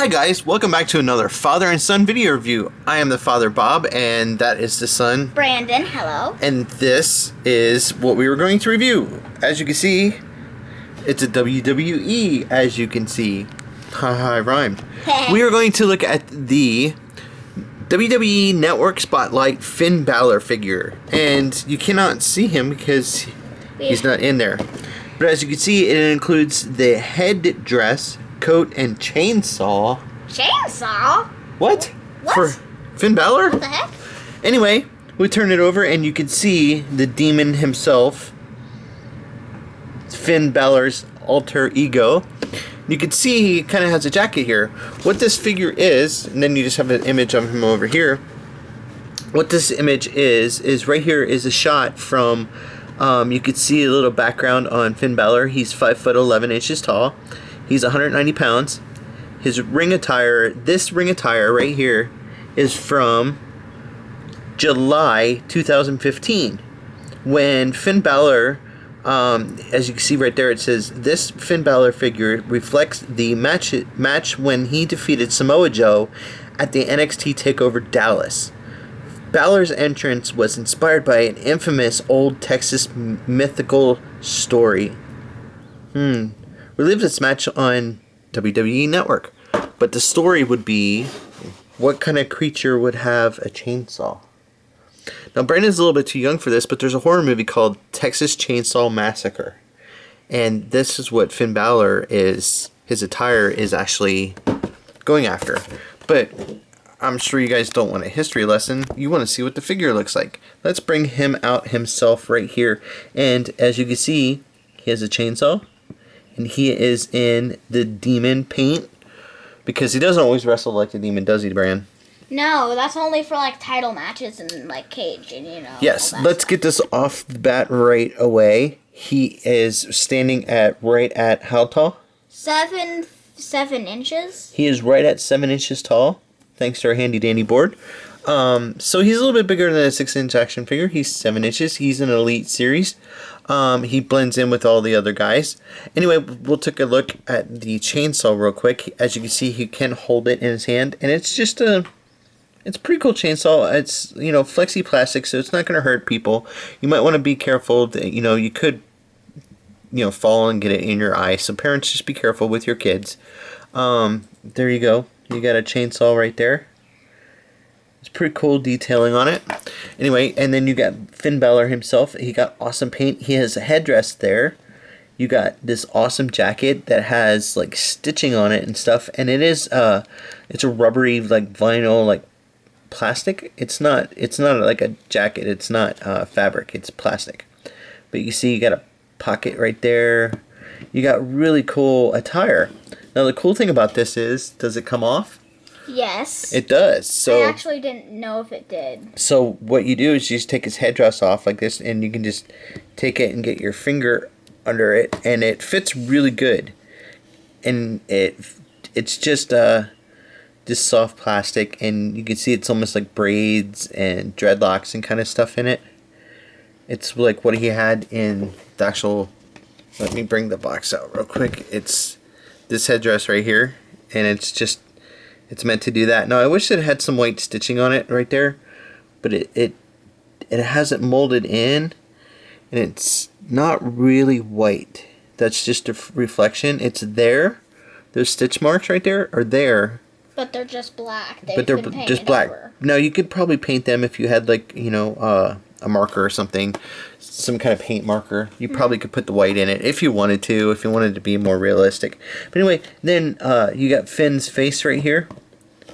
Hi guys, welcome back to another father and son video review. I am the father Bob, and that is the son Brandon. Hello. And this is what we were going to review. As you can see, it's a WWE, as you can see. Haha, I rhymed. We are going to look at the WWE Network Spotlight Finn Balor figure. And you cannot see him because he's not in there. But as you can see, it includes the headdress, coat, and chainsaw. Chainsaw? What? For Finn Balor? What the heck? Anyway, we turn it over and you can see the demon himself, Finn Balor's alter ego. You can see he kind of has a jacket here. What this figure is, and then you just have an image of him over here. What this image is right here is a shot from, you could see a little background on Finn Balor. He's 5'11" tall. He's 190 pounds. His ring attire, this ring attire right here, is from July 2015. When Finn Balor, as you can see right there, it says, this Finn Balor figure reflects the match when he defeated Samoa Joe at the NXT Takeover Dallas. Balor's entrance was inspired by an infamous old Texas mythical story. Relive this match on WWE Network. But the story would be, what kind of creature would have a chainsaw? Now, Brandon's a little bit too young for this, but there's a horror movie called Texas Chainsaw Massacre. And this is what Finn Balor is, his attire is actually going after. But I'm sure you guys don't want a history lesson. You want to see what the figure looks like. Let's bring him out himself right here. And as you can see, he has a chainsaw. And he is in the demon paint. Because he doesn't always wrestle like the demon, does he, Bran? No, that's only for like title matches and like cage and you know. Yes, let's get this off the bat right away. He is standing at right at how tall? 7 inches. He is right at 7 inches tall, thanks to our handy dandy board. So he's a little bit bigger than a 6-inch action figure. He's 7 inches. He's an elite series. He blends in with all the other guys. Anyway, we'll take a look at the chainsaw real quick. As you can see, he can hold it in his hand, and it's just it's a pretty cool chainsaw. It's, you know, flexi plastic, so it's not going to hurt people. You might want to be careful that, you know, you could, you know, fall and get it in your eye. So parents, just be careful with your kids. There you go. You got a chainsaw right there. It's pretty cool detailing on it. Anyway, and then you got Finn Balor himself. He got awesome paint. He has a headdress there. You got this awesome jacket that has like stitching on it and stuff. And it is it's a rubbery like vinyl like plastic. It's not like a jacket. It's not fabric. It's plastic. But you see you got a pocket right there. You got really cool attire. Now the cool thing about this is, does it come off? Yes. It does. So I actually didn't know if it did. So what you do is you just take his headdress off like this, and you can just take it and get your finger under it, and it fits really good. And it's just soft plastic, and you can see it's almost like braids and dreadlocks and kind of stuff in it. It's like what he had in the actual. Let me bring the box out real quick. It's this headdress right here, and it's meant to do that. Now, I wish it had some white stitching on it right there, but it has it molded in, and it's not really white. That's just a reflection. It's there. Those stitch marks right there are there. But they're just black. But they're just black. Now, you could probably paint them if you had, like, you know, a marker or something, some kind of paint marker. You probably could put the white in it if you wanted to, if you wanted to be more realistic. But anyway, then you got Finn's face right here.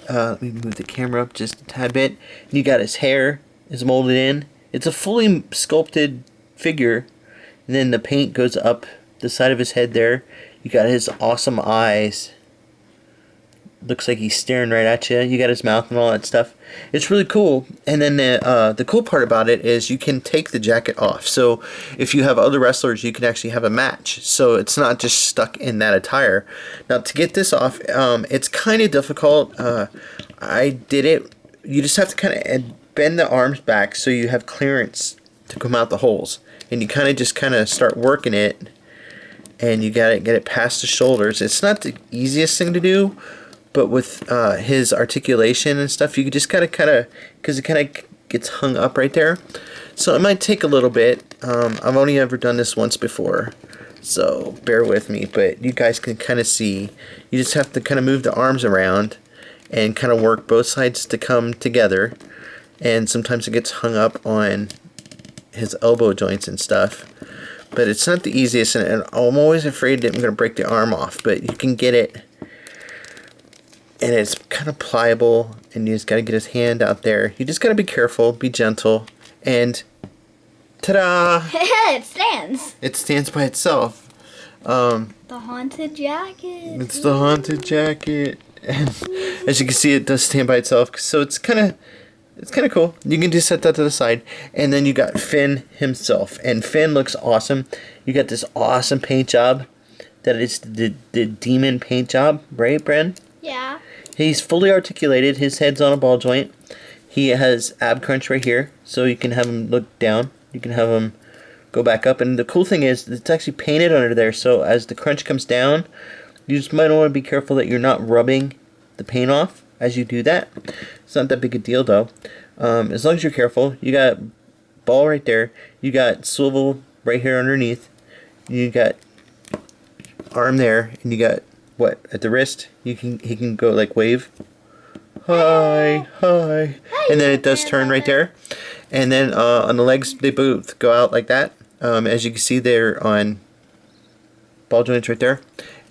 Let me move the camera up just a tad bit. You got his hair is molded in. It's a fully sculpted figure. And then the paint goes up the side of his head there. You got his awesome eyes. Looks like he's staring right at you. You got his mouth and all that stuff. It's really cool. And then the cool part about it is you can take the jacket off. So if you have other wrestlers, you can actually have a match. So it's not just stuck in that attire. Now to get this off, it's kind of difficult. I did it. You just have to kind of bend the arms back so you have clearance to come out the holes. And you kind of start working it. And you gotta get it past the shoulders. It's not the easiest thing to do, but with his articulation and stuff, you could just kind of, because it kind of gets hung up right there. So it might take a little bit. I've only ever done this once before, so bear with me. But you guys can kind of see. You just have to kind of move the arms around and kind of work both sides to come together. And sometimes it gets hung up on his elbow joints and stuff. But it's not the easiest, and I'm always afraid that I'm going to break the arm off. But you can get it, and it's kind of pliable, and you just got to get his hand out there. You just got to be careful, be gentle, and ta-da! It stands. It stands by itself. The haunted jacket. It's the haunted jacket. And as you can see, it does stand by itself. So it's kind of cool. You can just set that to the side. And then you got Finn himself. And Finn looks awesome. You got this awesome paint job. That is the demon paint job. Right, Bren? Yeah. He's fully articulated. His head's on a ball joint. He has ab crunch right here. So you can have him look down. You can have him go back up. And the cool thing is, it's actually painted under there. So as the crunch comes down, you just might want to be careful that you're not rubbing the paint off as you do that. It's not that big a deal though. As long as you're careful. You got ball right there. You got swivel right here underneath. You got arm there, and you got what at the wrist. He can go like wave. Hi, hi, and then it does turn right there. And then on the legs, they both go out like that. As you can see, they're on ball joints right there.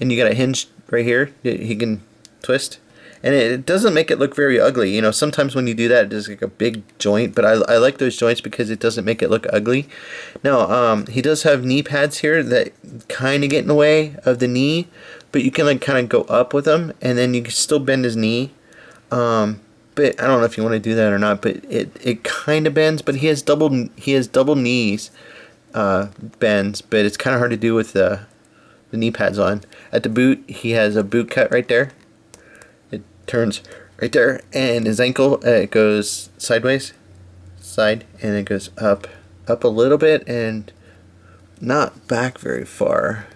And you got a hinge right here that he can twist. And it doesn't make it look very ugly. You know, sometimes when you do that, it does like a big joint. But I like those joints because it doesn't make it look ugly. Now, he does have knee pads here that kind of get in the way of the knee. But you can like kind of go up with them. And then you can still bend his knee. But I don't know if you want to do that or not. But it kind of bends. But he has double knees bends. But it's kind of hard to do with the knee pads on. At the boot, he has a boot cut right there. It turns right there, and his ankle, it goes sideways, side, and it goes up a little bit, and not back very far.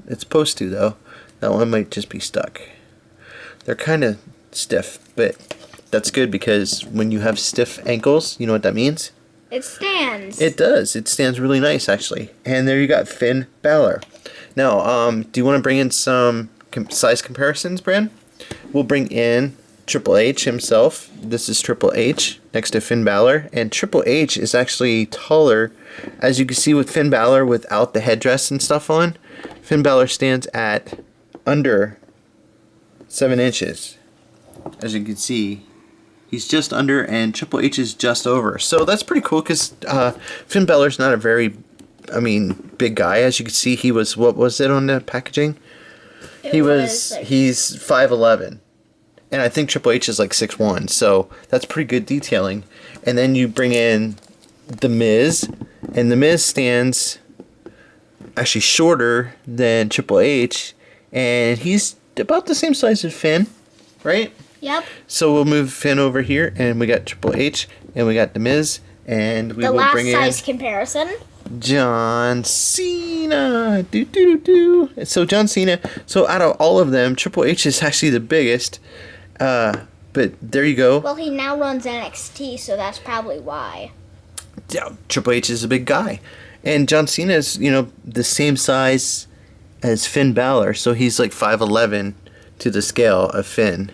It's supposed to though. That one might just be stuck. They're kind of stiff, but that's good because when you have stiff ankles, you know what that means? It stands. It does. It stands really nice, actually. And there you got Finn Balor. Now, do you want to bring in some size comparisons, Bran? We'll bring in Triple H himself. This is Triple H next to Finn Balor. And Triple H is actually taller. As you can see with Finn Balor without the headdress and stuff on, Finn Balor stands at under 7 inches. As you can see, he's just under, and Triple H is just over. So that's pretty cool because Finn Balor's not a very, big guy. As you can see, he was, what was it on the packaging? He's 5'11". And I think Triple H is like 6'1". So that's pretty good detailing. And then you bring in The Miz. And The Miz stands actually shorter than Triple H. And he's about the same size as Finn, right? Yep. So we'll move Finn over here, and we got Triple H, and we got The Miz, and we will bring in the last size comparison. John Cena. So John Cena. So out of all of them, Triple H is actually the biggest. But there you go. Well, he now runs NXT, so that's probably why. Yeah, Triple H is a big guy, and John Cena is the same size as Finn Balor, so he's like 5'11" to the scale of Finn.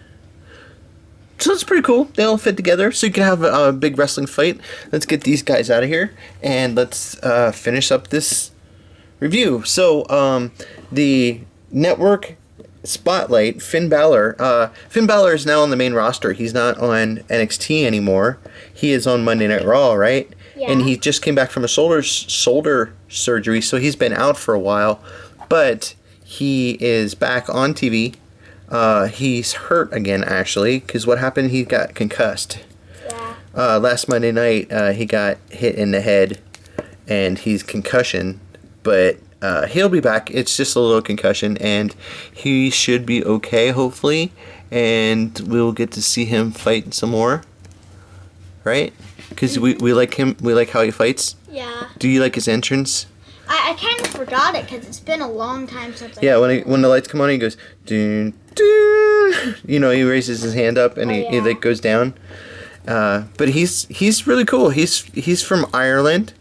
So it's pretty cool. They all fit together. So you can have a big wrestling fight. Let's get these guys out of here. And let's finish up this review. So the network spotlight, Finn Balor. Finn Balor is now on the main roster. He's not on NXT anymore. He is on Monday Night Raw, right? Yeah. And he just came back from a shoulder surgery. So he's been out for a while. But he is back on TV. He's hurt again, actually, because what happened? He got concussed. Yeah. Last Monday night, he got hit in the head, and he's concussion, but he'll be back. It's just a little concussion, and he should be okay, hopefully, and we'll get to see him fight some more, right? Because we like him. We like how he fights. Yeah. Do you like his entrance? I kind of forgot it because it's been a long time since I when the lights come on, he goes dun You know, he raises his hand up and he like goes down. But he's really cool. He's from Ireland,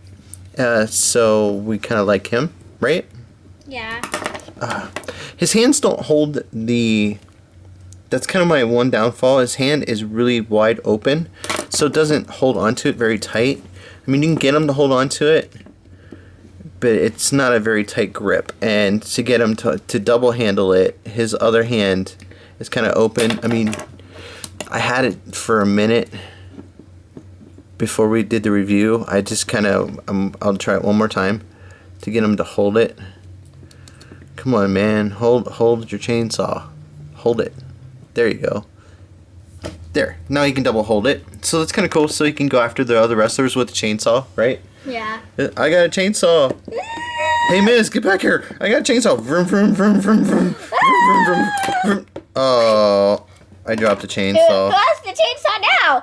so we kind of like him, right? Yeah. His hands don't hold the. That's kind of my one downfall. His hand is really wide open, so it doesn't hold onto it very tight. I mean, you can get him to hold onto it, but it's not a very tight grip. And to get him to double handle it, his other hand is kind of open. I mean, I had it for a minute before we did the review. I just kind of, I'll try it one more time to get him to hold it. Come on, man. Hold your chainsaw. Hold it. There you go. There. Now he can double hold it. So that's kind of cool. So he can go after the other wrestlers with the chainsaw, right? Yeah. I got a chainsaw. Hey, Miz, get back here. I got a chainsaw. Vroom, vroom, vroom, vroom, vroom, vroom, vroom, vroom. Oh, I dropped the chainsaw. Who has the chainsaw now?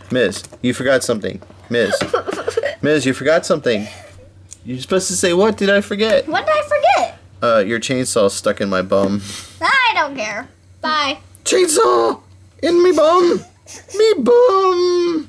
Miz, you forgot something. Miz, you forgot something. You're supposed to say, what did I forget? What did I forget? Your chainsaw's stuck in my bum. I don't care. Bye. Chainsaw! In me bum! Me bum!